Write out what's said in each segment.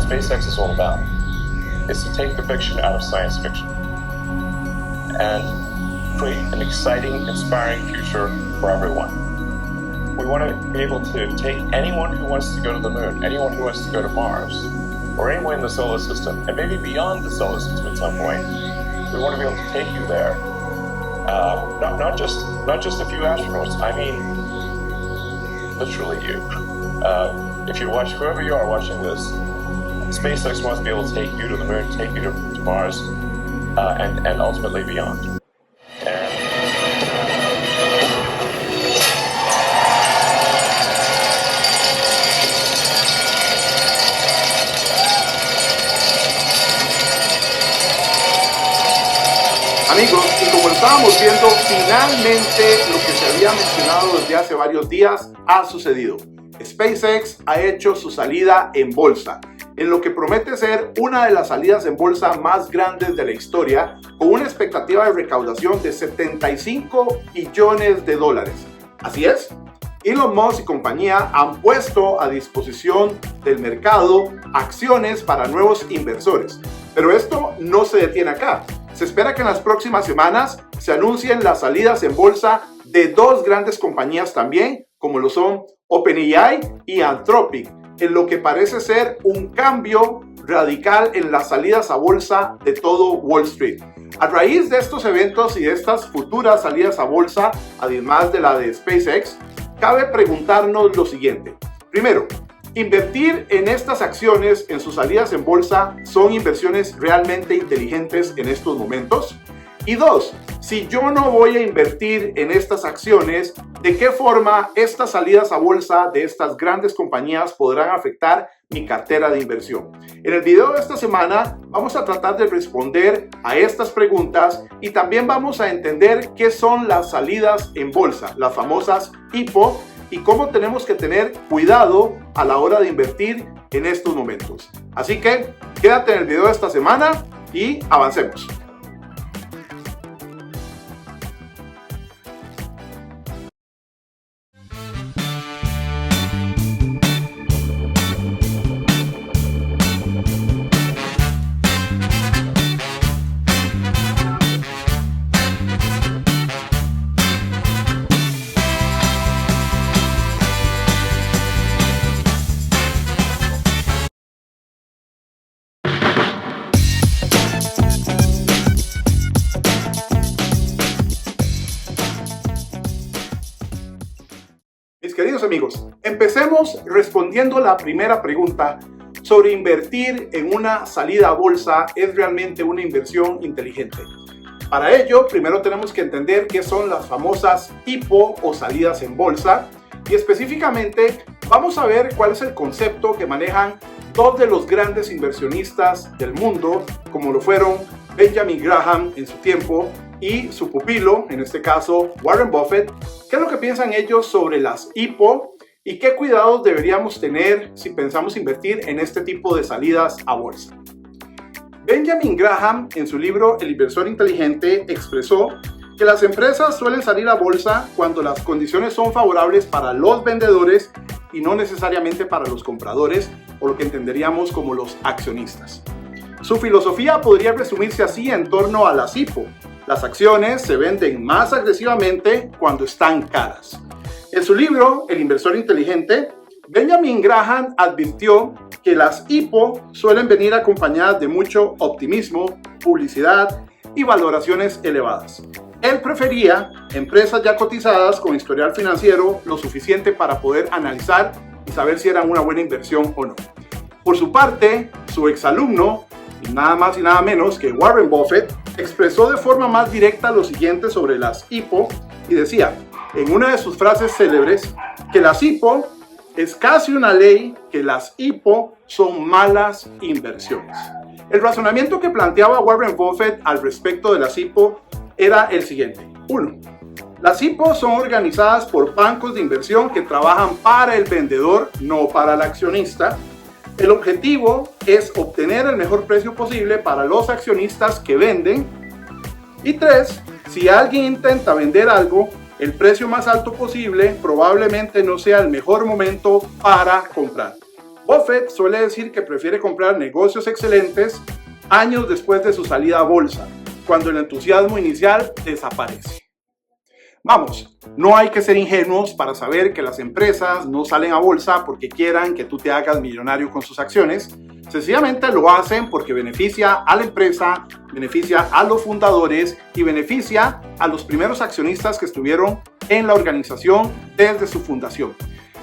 SpaceX is all about. Is to take the fiction out of science fiction and create an exciting, inspiring future for everyone. We want to be able to take anyone who wants to go to the moon, anyone who wants to go to Mars, or anywhere in the solar system, and maybe beyond the solar system at some point. We want to be able to take you there. Not just a few astronauts. I mean, literally you. If you watch, whoever you are watching this, SpaceX wants to be able to take you to the moon, take you to Mars, and ultimately beyond. Amigos, y como estábamos viendo, finalmente lo que se había mencionado desde hace varios días ha sucedido. SpaceX ha hecho su salida en bolsa, en lo que promete ser una de las salidas en bolsa más grandes de la historia, con una expectativa de recaudación de $75 billones. Así es, Elon Musk y compañía han puesto a disposición del mercado acciones para nuevos inversores. Pero esto no se detiene acá. Se espera que en las próximas semanas se anuncien las salidas en bolsa de dos grandes compañías también, como lo son OpenAI y Anthropic, en lo que parece ser un cambio radical en las salidas a bolsa de todo Wall Street. A raíz de estos eventos y de estas futuras salidas a bolsa, además de la de SpaceX, cabe preguntarnos lo siguiente. Primero, ¿invertir en estas acciones en sus salidas en bolsa son inversiones realmente inteligentes en estos momentos? Y dos, si yo no voy a invertir en estas acciones, ¿de qué forma estas salidas a bolsa de estas grandes compañías podrán afectar mi cartera de inversión? En el video de esta semana vamos a tratar de responder a estas preguntas y también vamos a entender qué son las salidas en bolsa, las famosas IPO, y cómo tenemos que tener cuidado a la hora de invertir en estos momentos. Así que quédate en el video de esta semana y avancemos. Mis queridos amigos, empecemos respondiendo la primera pregunta sobre invertir en una salida a bolsa. ¿Es realmente una inversión inteligente? Para ello, primero tenemos que entender qué son las famosas IPO o salidas en bolsa, y específicamente vamos a ver cuál es el concepto que manejan dos de los grandes inversionistas del mundo, como lo fueron Benjamin Graham en su tiempo y su pupilo, en este caso Warren Buffett. ¿Qué es lo que piensan ellos sobre las IPO y qué cuidados deberíamos tener si pensamos invertir en este tipo de salidas a bolsa? Benjamin Graham, en su libro El inversor inteligente, expresó que las empresas suelen salir a bolsa cuando las condiciones son favorables para los vendedores y no necesariamente para los compradores, o lo que entenderíamos como los accionistas. Su filosofía podría resumirse así en torno a las IPO. Las acciones se venden más agresivamente cuando están caras. En su libro El inversor inteligente, Benjamin Graham advirtió que las IPO suelen venir acompañadas de mucho optimismo, publicidad y valoraciones elevadas. Él prefería empresas ya cotizadas con historial financiero lo suficiente para poder analizar y saber si eran una buena inversión o no. Por su parte, su exalumno, y nada más y nada menos que Warren Buffett, expresó de forma más directa lo siguiente sobre las IPO y decía, en una de sus frases célebres, que las IPO es casi una ley, que las IPO son malas inversiones. El razonamiento que planteaba Warren Buffett al respecto de las IPO era el siguiente. 1. Las IPO son organizadas por bancos de inversión que trabajan para el vendedor, no para el accionista. El objetivo es obtener el mejor precio posible para los accionistas que venden. Y 3. Si alguien intenta vender algo, el precio más alto posible probablemente no sea el mejor momento para comprar. Buffett suele decir que prefiere comprar negocios excelentes años después de su salida a bolsa, cuando el entusiasmo inicial desaparece. Vamos, no hay que ser ingenuos para saber que las empresas no salen a bolsa porque quieran que tú te hagas millonario con sus acciones. Sencillamente lo hacen porque beneficia a la empresa, beneficia a los fundadores y beneficia a los primeros accionistas que estuvieron en la organización desde su fundación.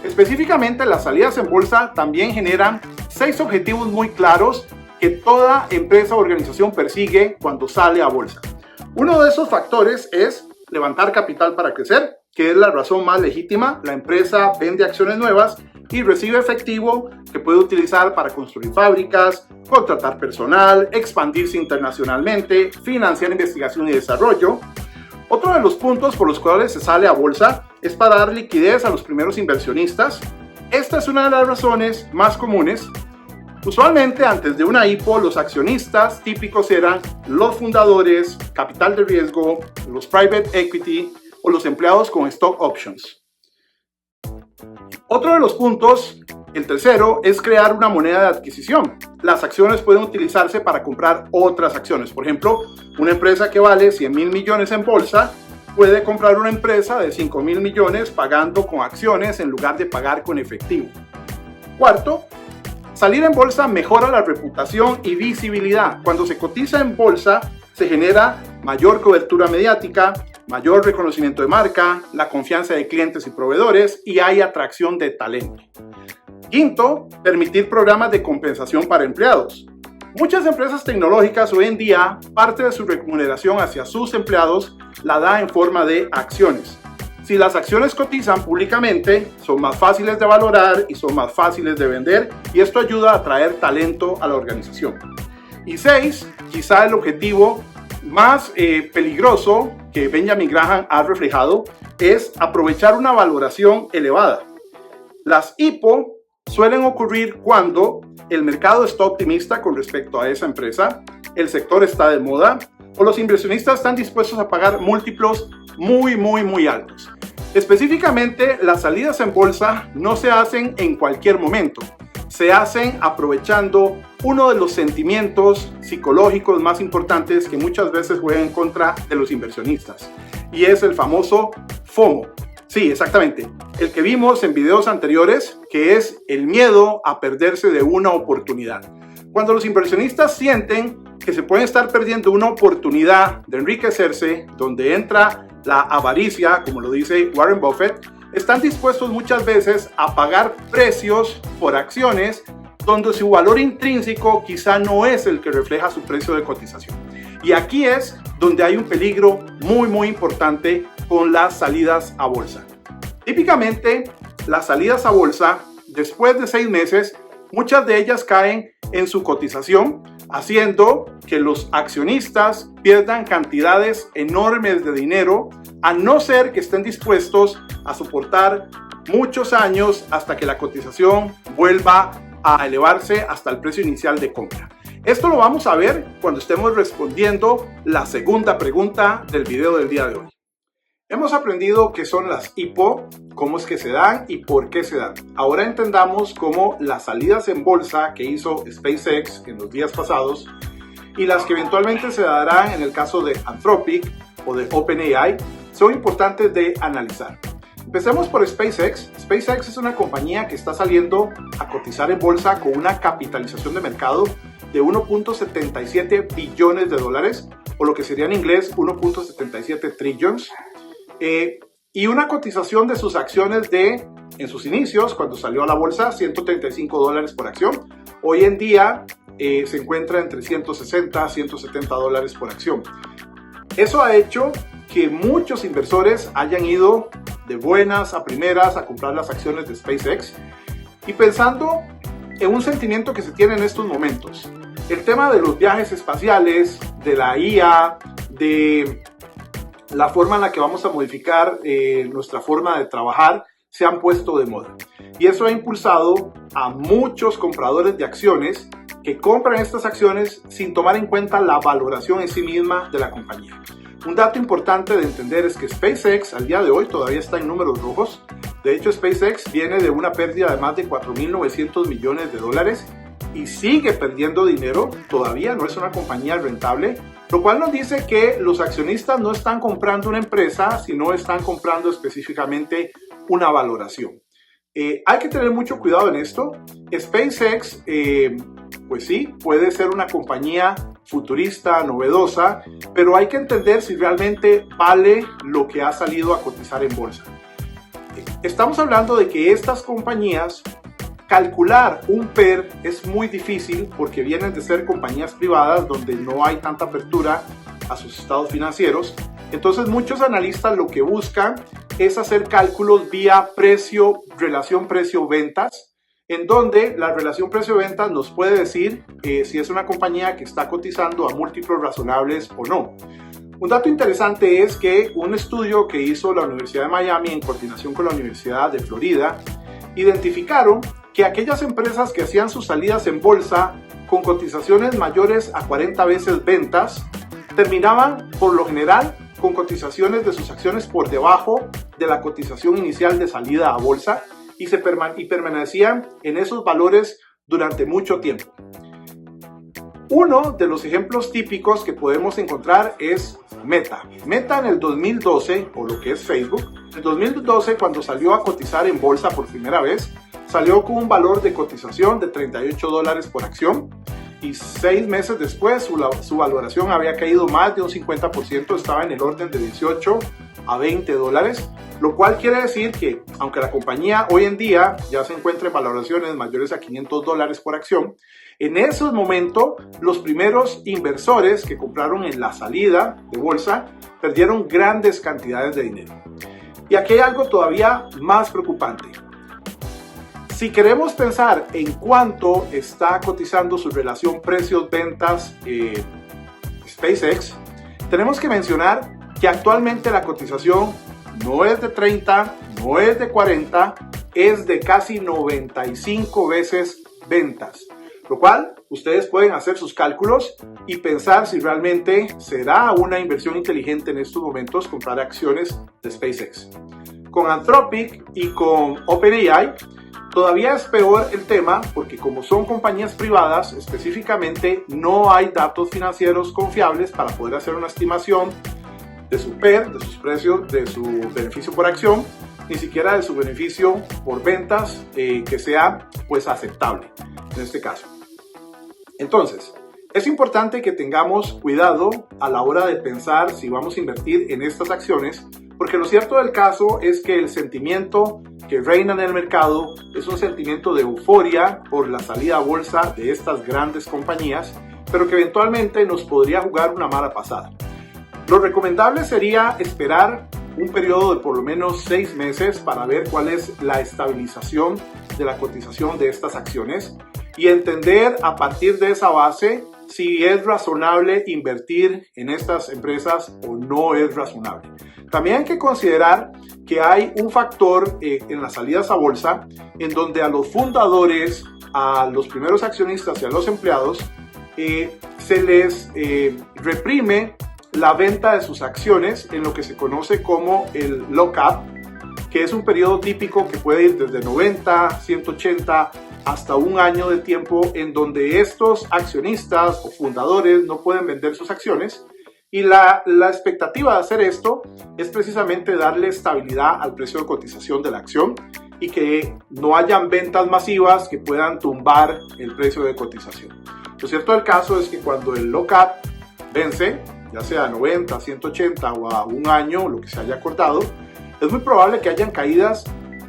Específicamente, las salidas en bolsa también generan 6 objetivos muy claros que toda empresa o organización persigue cuando sale a bolsa. Uno de esos factores es levantar capital para crecer, que es la razón más legítima. La empresa vende acciones nuevas y recibe efectivo que puede utilizar para construir fábricas, contratar personal, expandirse internacionalmente, financiar investigación y desarrollo. Otro de los puntos por los cuales se sale a bolsa es para dar liquidez a los primeros inversionistas. Esta es una de las razones más comunes. Usualmente, antes de una IPO, los accionistas típicos eran los fundadores, capital de riesgo, los private equity o los empleados con stock options. Otro de los puntos, el tercero, es crear una moneda de adquisición. Las acciones pueden utilizarse para comprar otras acciones. Por ejemplo, una empresa que vale 100,000 millones en bolsa puede comprar una empresa de 5,000 millones pagando con acciones en lugar de pagar con efectivo. Cuarto, salir en bolsa mejora la reputación y visibilidad. Cuando se cotiza en bolsa, se genera mayor cobertura mediática, mayor reconocimiento de marca, la confianza de clientes y proveedores y hay atracción de talento. Quinto, permitir programas de compensación para empleados. Muchas empresas tecnológicas hoy en día, parte de su remuneración hacia sus empleados la da en forma de acciones. Si las acciones cotizan públicamente, son más fáciles de valorar y son más fáciles de vender y esto ayuda a atraer talento a la organización. Y 6, quizá el objetivo más peligroso que Benjamin Graham ha reflejado es aprovechar una valoración elevada. Las IPO suelen ocurrir cuando el mercado está optimista con respecto a esa empresa, el sector está de moda o los inversionistas están dispuestos a pagar múltiplos muy altos. Específicamente, las salidas en bolsa no se hacen en cualquier momento. Se hacen aprovechando uno de los sentimientos psicológicos más importantes que muchas veces juegan en contra de los inversionistas. Y es el famoso FOMO. Sí, exactamente. El que vimos en videos anteriores, que es el miedo a perderse de una oportunidad. Cuando los inversionistas sienten que se pueden estar perdiendo una oportunidad de enriquecerse, donde entra la avaricia, como lo dice Warren Buffett, están dispuestos muchas veces a pagar precios por acciones donde su valor intrínseco quizá no es el que refleja su precio de cotización. Y aquí es donde hay un peligro muy importante con las salidas a bolsa. Típicamente, las salidas a bolsa, después de 6 meses, muchas de ellas caen en su cotización, haciendo que los accionistas pierdan cantidades enormes de dinero, a no ser que estén dispuestos a soportar muchos años hasta que la cotización vuelva a elevarse hasta el precio inicial de compra. Esto lo vamos a ver cuando estemos respondiendo la segunda pregunta del video del día de hoy. Hemos aprendido qué son las IPO, cómo es que se dan y por qué se dan. Ahora entendamos cómo las salidas en bolsa que hizo SpaceX en los días pasados y las que eventualmente se darán en el caso de Anthropic o de OpenAI son importantes de analizar. Empecemos por SpaceX. SpaceX es una compañía que está saliendo a cotizar en bolsa con una capitalización de mercado de 1.77 billones de dólares, o lo que sería en inglés 1.77 trillions. Y una cotización de sus acciones en sus inicios, cuando salió a la bolsa, $135 por acción. Hoy en día se encuentra entre 160 a 170 dólares por acción. Eso ha hecho que muchos inversores hayan ido de buenas a primeras a comprar las acciones de SpaceX. Y pensando en un sentimiento que se tiene en estos momentos, el tema de los viajes espaciales, de la IA, de la forma en la que vamos a modificar nuestra forma de trabajar, se han puesto de moda. Y eso ha impulsado a muchos compradores de acciones que compran estas acciones sin tomar en cuenta la valoración en sí misma de la compañía. Un dato importante de entender es que SpaceX al día de hoy todavía está en números rojos, De hecho, SpaceX viene de una pérdida de más de 4.900 millones de dólares y sigue perdiendo dinero. Todavía no es una compañía rentable, lo cual nos dice que los accionistas no están comprando una empresa, sino están comprando específicamente una valoración. Hay que tener mucho cuidado en esto. SpaceX, pues sí, puede ser una compañía futurista, novedosa, pero hay que entender si realmente vale lo que ha salido a cotizar en bolsa. Estamos hablando de que estas compañías, calcular un PER es muy difícil porque vienen de ser compañías privadas donde no hay tanta apertura a sus estados financieros. Entonces muchos analistas lo que buscan es hacer cálculos vía precio, relación precio-ventas, en donde la relación precio-ventas nos puede decir si es una compañía que está cotizando a múltiplos razonables o no. Un dato interesante es que un estudio que hizo la Universidad de Miami en coordinación con la Universidad de Florida identificaron que aquellas empresas que hacían sus salidas en bolsa con cotizaciones mayores a 40 veces ventas terminaban por lo general con cotizaciones de sus acciones por debajo de la cotización inicial de salida a bolsa y permanecían en esos valores durante mucho tiempo. Uno de los ejemplos típicos que podemos encontrar es Meta. Meta en el 2012, o lo que es Facebook, en el 2012 cuando salió a cotizar en bolsa por primera vez, salió con un valor de cotización de $38 por acción y 6 meses después su valoración había caído más de un 50%, estaba en el orden de 18 a 20 dólares, lo cual quiere decir que aunque la compañía hoy en día ya se encuentra en valoraciones mayores a 500 dólares por acción, en ese momento los primeros inversores que compraron en la salida de bolsa perdieron grandes cantidades de dinero. Y aquí hay algo todavía más preocupante. Si queremos pensar en cuánto está cotizando su relación precios-ventas SpaceX, tenemos que mencionar que actualmente la cotización no es de 30, no es de 40, es de casi 95 veces ventas. Lo cual ustedes pueden hacer sus cálculos y pensar si realmente será una inversión inteligente en estos momentos comprar acciones de SpaceX. Con Anthropic y con OpenAI todavía es peor el tema porque como son compañías privadas, específicamente no hay datos financieros confiables para poder hacer una estimación de su PER, de sus precios, de su beneficio por acción, ni siquiera de su beneficio por ventas que sea pues aceptable en este caso. Entonces, es importante que tengamos cuidado a la hora de pensar si vamos a invertir en estas acciones, porque lo cierto del caso es que el sentimiento que reina en el mercado es un sentimiento de euforia por la salida a bolsa de estas grandes compañías, pero que eventualmente nos podría jugar una mala pasada. Lo recomendable sería esperar un periodo de por lo menos 6 meses para ver cuál es la estabilización de la cotización de estas acciones y entender a partir de esa base si es razonable invertir en estas empresas o no es razonable. También hay que considerar que hay un factor en las salidas a bolsa en donde a los fundadores, a los primeros accionistas y a los empleados se les reprime la venta de sus acciones en lo que se conoce como el lock-up, que es un periodo típico que puede ir desde 90, 180 hasta un año de tiempo en donde estos accionistas o fundadores no pueden vender sus acciones y la expectativa de hacer esto es precisamente darle estabilidad al precio de cotización de la acción y que no hayan ventas masivas que puedan tumbar el precio de cotización. Lo cierto del caso es que cuando el lock-up vence, ya sea a 90, 180 o a un año, lo que se haya acordado, es muy probable que hayan caídas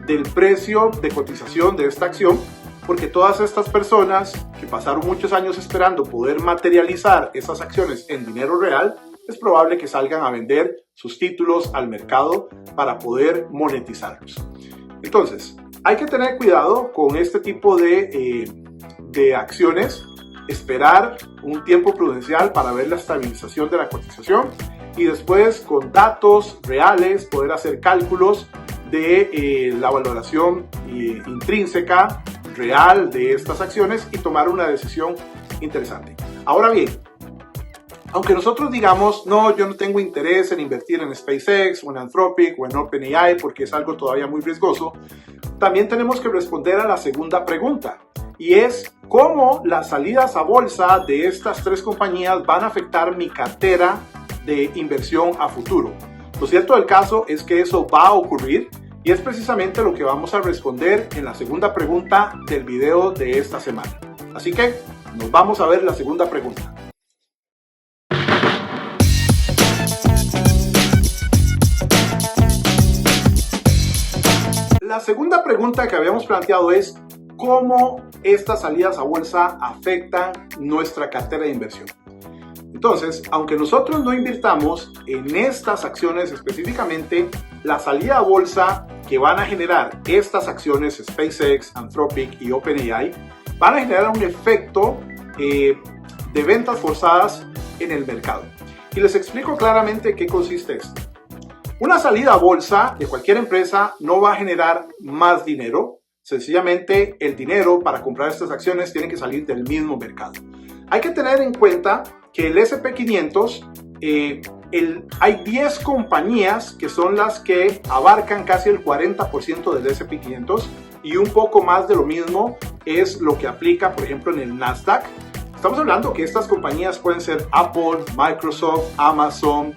del precio de cotización de esta acción, porque todas estas personas que pasaron muchos años esperando poder materializar esas acciones en dinero real, es probable que salgan a vender sus títulos al mercado para poder monetizarlos. Entonces, hay que tener cuidado con este tipo de acciones, esperar un tiempo prudencial para ver la estabilización de la cotización y después con datos reales poder hacer cálculos de la valoración intrínseca real de estas acciones y tomar una decisión interesante. Ahora bien, Aunque nosotros digamos, no, yo no tengo interés en invertir en SpaceX o en Anthropic o en OpenAI porque es algo todavía muy riesgoso, también tenemos que responder a la segunda pregunta, y es cómo las salidas a bolsa de estas tres compañías van a afectar mi cartera de inversión a futuro. Lo cierto del caso es que eso va a ocurrir y es precisamente lo que vamos a responder en la segunda pregunta del video de esta semana. Así que nos vamos a ver la segunda pregunta. La segunda pregunta que habíamos planteado es cómo estas salidas a bolsa afectan nuestra cartera de inversión. Entonces, aunque nosotros no invirtamos en estas acciones específicamente, la salida a bolsa que van a generar estas acciones, SpaceX, Anthropic y OpenAI, van a generar un efecto de ventas forzadas en el mercado. Y les explico claramente qué consiste esto. Una salida a bolsa de cualquier empresa no va a generar más dinero. Sencillamente el dinero para comprar estas acciones tiene que salir del mismo mercado. Hay que tener en cuenta que el S&P 500, hay 10 compañías que son las que abarcan casi el 40% del S&P 500 y un poco más de lo mismo es lo que aplica, por ejemplo, en el Nasdaq. Estamos hablando que estas compañías pueden ser Apple, Microsoft, Amazon,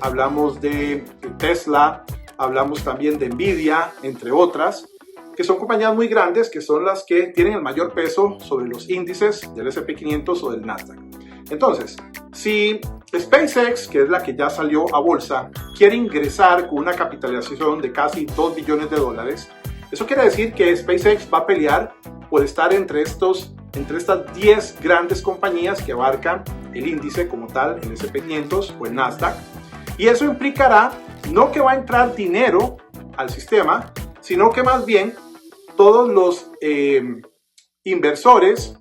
hablamos de Tesla, hablamos también de Nvidia, entre otras, que son compañías muy grandes que son las que tienen el mayor peso sobre los índices del S&P 500 o del Nasdaq. Entonces, si SpaceX, que es la que ya salió a bolsa, quiere ingresar con una capitalización de casi $2 billones, eso quiere decir que SpaceX va a pelear por estar entre estas 10 grandes compañías que abarcan el índice como tal, el S&P 500 o el Nasdaq. Y eso implicará no que va a entrar dinero al sistema, sino que más bien todos los inversores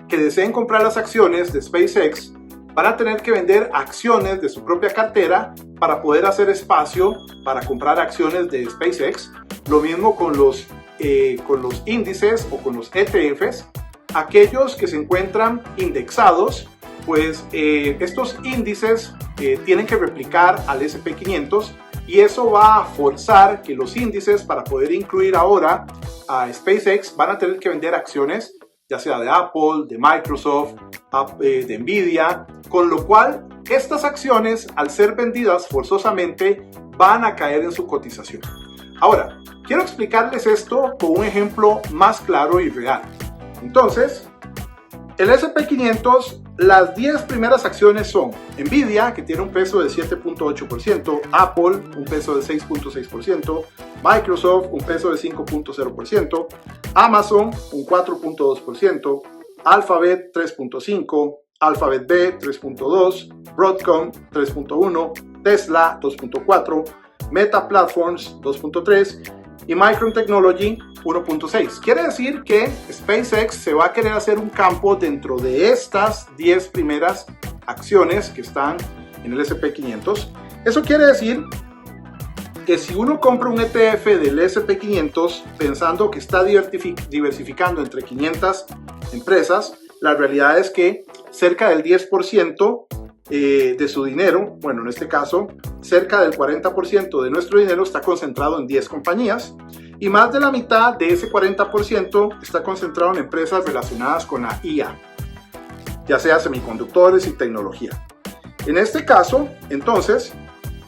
que deseen comprar las acciones de SpaceX van a tener que vender acciones de su propia cartera para poder hacer espacio para comprar acciones de SpaceX. Lo mismo con los índices o con los ETFs. Aquellos que se encuentran indexados, pues estos índices tienen que replicar al S&P 500 y eso va a forzar que los índices, para poder incluir ahora a SpaceX, van a tener que vender acciones ya sea de Apple, de Microsoft, de Nvidia, con lo cual estas acciones, al ser vendidas forzosamente, van a caer en su cotización. Ahora, quiero explicarles esto con un ejemplo más claro y real. Entonces, el S&P 500, las 10 primeras acciones son Nvidia, que tiene un peso de 7.8%, Apple, un peso de 6.6%, Microsoft, un peso de 5.0%, Amazon, un 4.2%, Alphabet, 3.5%, Alphabet B, 3.2%, Broadcom, 3.1%, Tesla, 2.4%, Meta Platforms, 2.3%, y Micron Technology 1.6. Quiere decir que SpaceX se va a querer hacer un campo dentro de estas 10 primeras acciones que están en el S&P 500. Eso quiere decir que si uno compra un ETF del S&P 500 pensando que está diversificando entre 500 empresas, la realidad es que cerca del 10% de su dinero, bueno, en este caso, cerca del 40% de nuestro dinero está concentrado en 10 compañías y más de la mitad de ese 40% está concentrado en empresas relacionadas con la IA, ya sea semiconductores y tecnología. En este caso, entonces,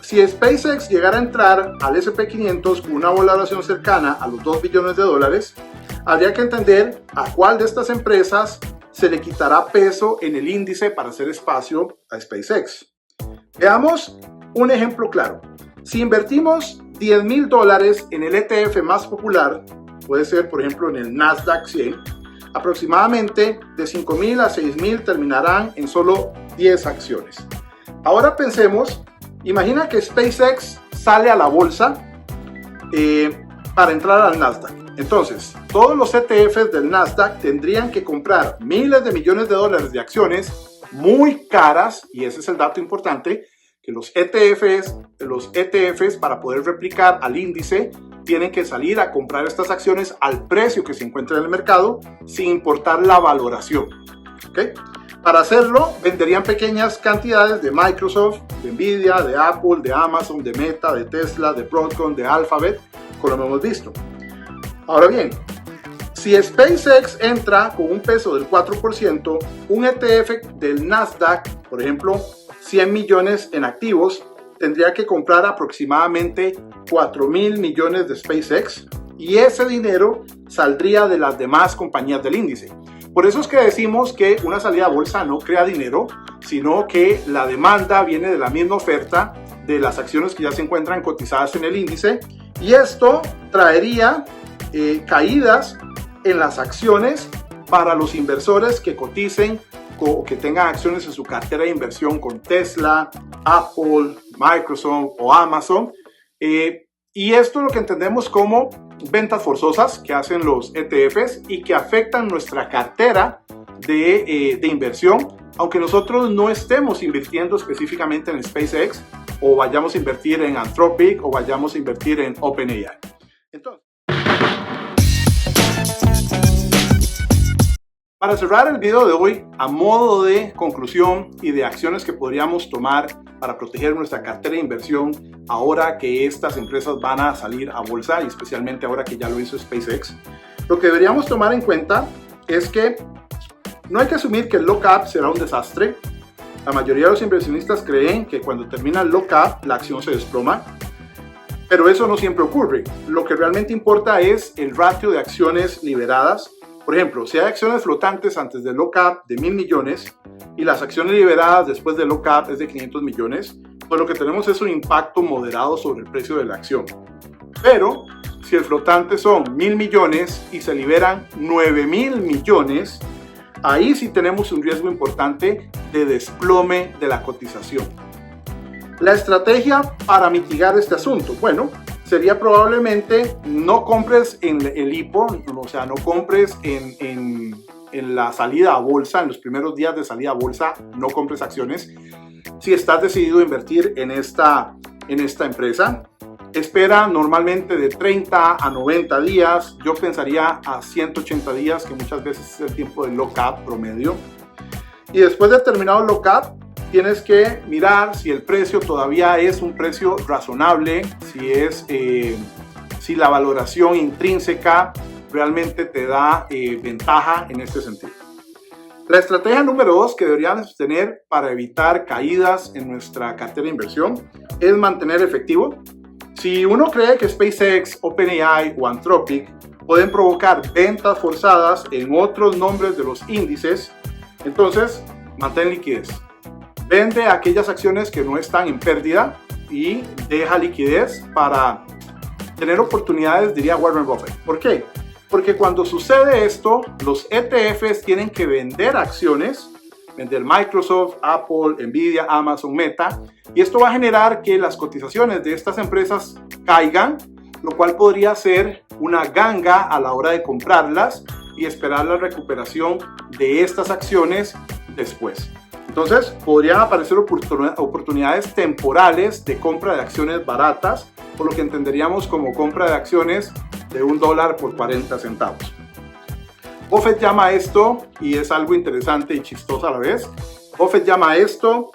si SpaceX llegara a entrar al S&P 500 con una valoración cercana a los $2 billones, habría que entender a cuál de estas empresas se le quitará peso en el índice para hacer espacio a SpaceX. Veamos un ejemplo claro. Si invertimos $10,000 en el ETF más popular, puede ser por ejemplo en el Nasdaq 100, aproximadamente de 5,000 a 6,000 terminarán en solo 10 acciones. Ahora pensemos, imagina que SpaceX sale a la bolsa para entrar al Nasdaq. Entonces, todos los ETFs del Nasdaq tendrían que comprar miles de millones de dólares de acciones muy caras, y ese es el dato importante, que los ETFs para poder replicar al índice tienen que salir a comprar estas acciones al precio que se encuentra en el mercado sin importar la valoración. ¿Okay? Para hacerlo, venderían pequeñas cantidades de Microsoft, de Nvidia, de Apple, de Amazon, de Meta, de Tesla, de Broadcom, de Alphabet, como lo hemos visto. Ahora bien, si SpaceX entra con un peso del 4%, un ETF del Nasdaq, por ejemplo, 100 millones en activos, tendría que comprar aproximadamente 4.000 millones de SpaceX y ese dinero saldría de las demás compañías del índice. Por eso es que decimos que una salida a bolsa no crea dinero, sino que la demanda viene de la misma oferta de las acciones que ya se encuentran cotizadas en el índice y esto traería caídas en las acciones para los inversores que coticen o que tengan acciones en su cartera de inversión con Tesla, Apple, Microsoft o Amazon. Y esto es lo que entendemos como ventas forzosas que hacen los ETFs y que afectan nuestra cartera de inversión, aunque nosotros no estemos invirtiendo específicamente en SpaceX o vayamos a invertir en Anthropic o vayamos a invertir en OpenAI. Entonces, para cerrar el video de hoy, a modo de conclusión y de acciones que podríamos tomar para proteger nuestra cartera de inversión ahora que estas empresas van a salir a bolsa y especialmente ahora que ya lo hizo SpaceX, lo que deberíamos tomar en cuenta es que no hay que asumir que el lockup será un desastre. La mayoría de los inversionistas creen que cuando termina el lockup la acción se desploma, pero eso no siempre ocurre. Lo que realmente importa es el ratio de acciones liberadas. Por ejemplo, si hay acciones flotantes antes del lockup de 1.000 millones y las acciones liberadas después del lockup es de 500 millones, pues lo que tenemos es un impacto moderado sobre el precio de la acción. Pero si el flotante son 1.000 millones y se liberan 9.000 millones, ahí sí tenemos un riesgo importante de desplome de la cotización. La estrategia para mitigar este asunto, bueno, sería probablemente no compres en el IPO, o sea, no compres en la salida a bolsa, en los primeros días de salida a bolsa, no compres acciones. Si estás decidido a invertir en esta empresa, espera normalmente de 30 a 90 días, yo pensaría a 180 días, que muchas veces es el tiempo del lockup promedio. Y después de terminado el lockup, tienes que mirar si el precio todavía es un precio razonable, si la valoración intrínseca realmente te da ventaja en este sentido. La estrategia número 2 que deberíamos tener para evitar caídas en nuestra cartera de inversión es mantener efectivo. Si uno cree que SpaceX, OpenAI o Anthropic pueden provocar ventas forzadas en otros nombres de los índices, entonces mantén liquidez. Vende aquellas acciones que no están en pérdida y deja liquidez para tener oportunidades, diría Warren Buffett. ¿Por qué? Porque cuando sucede esto, los ETFs tienen que vender acciones, vender Microsoft, Apple, Nvidia, Amazon, Meta, y esto va a generar que las cotizaciones de estas empresas caigan, lo cual podría ser una ganga a la hora de comprarlas y esperar la recuperación de estas acciones después. Entonces, podrían aparecer oportunidades temporales de compra de acciones baratas, por lo que entenderíamos como compra de acciones de $1 por 40 centavos. Buffett llama esto, y es algo interesante y chistoso a la vez, Buffett llama esto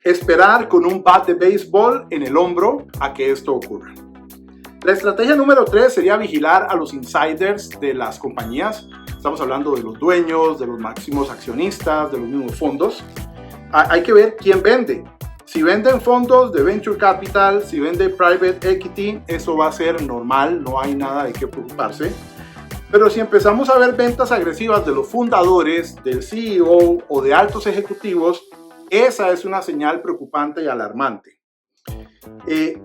esperar con un bat de béisbol en el hombro a que esto ocurra. La estrategia número 3 sería vigilar a los insiders de las compañías. Estamos hablando de los dueños, de los máximos accionistas, de los mismos fondos. Hay que ver quién vende. Si venden fondos de Venture Capital, si vende Private Equity, eso va a ser normal, no hay nada de qué preocuparse. Pero si empezamos a ver ventas agresivas de los fundadores, del CEO o de altos ejecutivos, esa es una señal preocupante y alarmante.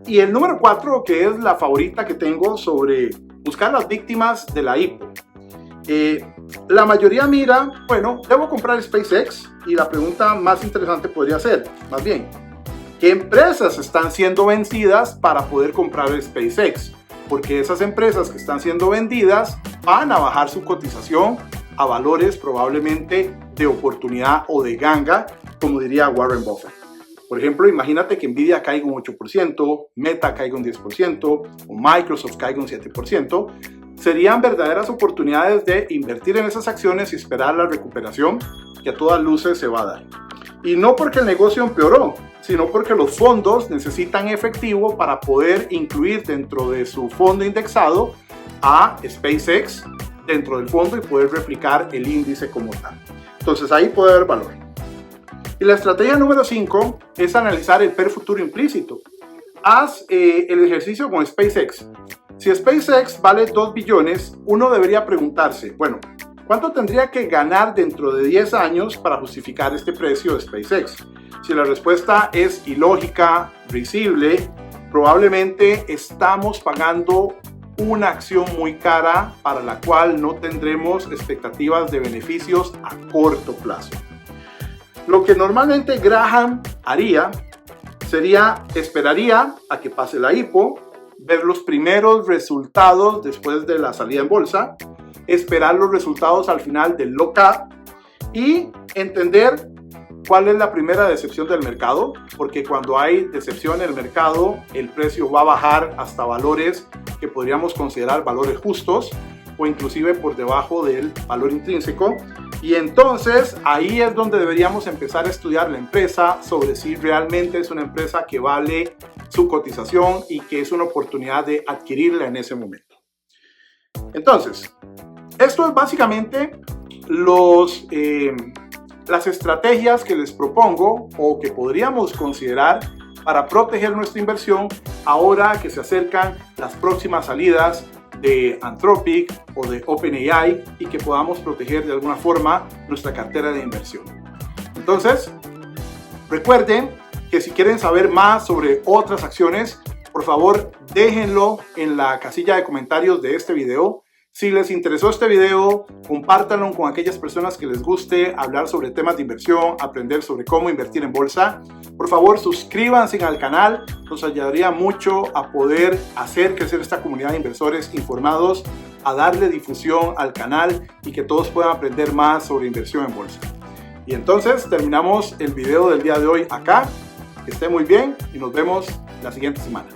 Y el número 4, que es la favorita que tengo sobre buscar las víctimas de la IPO. La mayoría mira, bueno, debo comprar SpaceX, y la pregunta más interesante podría ser, más bien, ¿qué empresas están siendo vencidas para poder comprar SpaceX? Porque esas empresas que están siendo vendidas van a bajar su cotización a valores probablemente de oportunidad o de ganga, como diría Warren Buffett. Por ejemplo, imagínate que Nvidia caiga un 8%, Meta caiga un 10% o Microsoft caiga un 7%. serían verdaderas oportunidades de invertir en esas acciones y esperar la recuperación que a todas luces se va a dar. Y no porque el negocio empeoró, sino porque los fondos necesitan efectivo para poder incluir dentro de su fondo indexado a SpaceX dentro del fondo y poder replicar el índice como tal. Entonces ahí puede haber valor. Y la estrategia número 5 es analizar el PER futuro implícito. Haz el ejercicio con SpaceX. Si SpaceX vale 2 billones, uno debería preguntarse, bueno, ¿cuánto tendría que ganar dentro de 10 años para justificar este precio de SpaceX? Si la respuesta es ilógica, risible, probablemente estamos pagando una acción muy cara para la cual no tendremos expectativas de beneficios a corto plazo. Lo que normalmente Graham haría esperaría a que pase la IPO, ver los primeros resultados después de la salida en bolsa, esperar los resultados al final del lock-up y entender cuál es la primera decepción del mercado, porque cuando hay decepción en el mercado, el precio va a bajar hasta valores que podríamos considerar valores justos o inclusive por debajo del valor intrínseco. Y entonces ahí es donde deberíamos empezar a estudiar la empresa sobre si realmente es una empresa que vale su cotización y que es una oportunidad de adquirirla en ese momento. Entonces, esto es básicamente las estrategias que les propongo o que podríamos considerar para proteger nuestra inversión ahora que se acercan las próximas salidas de Anthropic o de OpenAI y que podamos proteger de alguna forma nuestra cartera de inversión. Entonces, recuerden que si quieren saber más sobre otras acciones, por favor déjenlo en la casilla de comentarios de este video. Si les interesó este video, compártanlo con aquellas personas que les guste hablar sobre temas de inversión, aprender sobre cómo invertir en bolsa. Por favor, suscríbanse al canal, nos ayudaría mucho a poder hacer crecer esta comunidad de inversores informados, a darle difusión al canal y que todos puedan aprender más sobre inversión en bolsa. Y entonces terminamos el video del día de hoy acá. Que esté muy bien y nos vemos la siguiente semana.